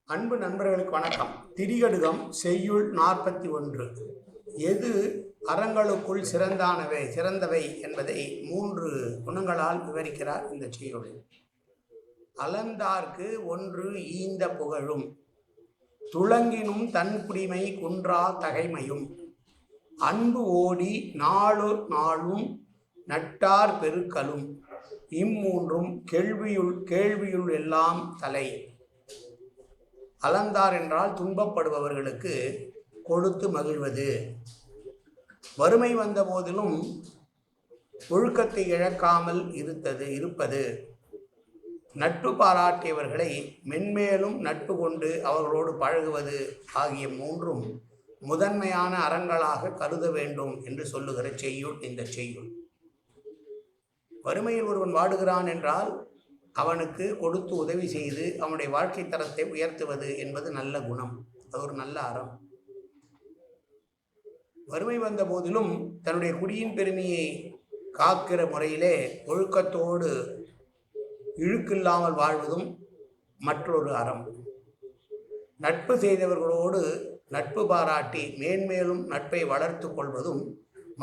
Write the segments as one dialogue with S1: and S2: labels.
S1: அன்பு நண்பர்களுக்கு வணக்கம். திரிகடுகம் செய்யுள் 41. எது அறங்களுக்குள் சிறந்தவை என்பதை 3 குணங்களால் விவரிக்கிறார் இந்த செய்யுளில். அலந்தார்க்கு ஒன்று ஈந்த புகழும், துளங்கினும் தன் குடிமை குன்றா தகைமையும், அன்பு ஓடி நாளும் நட்டார் பெருக்கலும், இம்மூன்றும் கேள்வியுள் எல்லாம் தலை. அலந்தார் என்றால் துன்பப்படுபவர்களுக்கு கொடுத்து மகிழ்வது. வறுமை வந்த போதிலும் ஒழுக்கத்தை இழக்காமல் இருப்பது. நட்பு பாராட்டியவர்களை மென்மேலும் நட்பு கொண்டு அவர்களோடு பழகுவது ஆகிய 3ம் முதன்மையான அறங்களாக கருத வேண்டும் என்று சொல்லுகிற செய்யுள் இந்த செய்யுள். வறுமையில் ஒருவன் வாடுகிறான் என்றால் அவனுக்கு கொடுத்து உதவி செய்து அவனுடைய வாழ்க்கை தரத்தை உயர்த்துவது என்பது நல்ல குணம். அது ஒரு நல்ல அறம். வறுமை வந்த போதிலும் தன்னுடைய குடியின் பெருமையை காக்கிற முறையிலே ஒழுக்கத்தோடு இழுக்கில்லாமல் வாழ்வதும் மற்றொரு அறம். நட்பு செய்தவர்களோடு நட்பு பாராட்டி மேன்மேலும் நட்பை வளர்த்து கொள்வதும்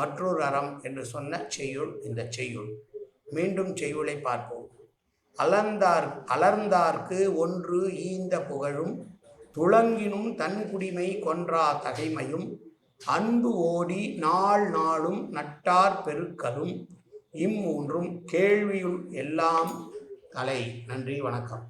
S1: மற்றொரு அறம் என்று சொன்ன செய்யுள் இந்த செய்யுள். மீண்டும் செய்யுளை பார்ப்போம். அலர்ந்தார்க்கு ஒன்று ஈந்த புகழும், துளங்கினும் தன் குடிமை கொன்றா தகைமையும், அன்பு ஓடி நாளும் நட்டார் பெருக்கலும், இம்மூன்றும் கேள்வியுள் எல்லாம் தலை. நன்றி, வணக்கம்.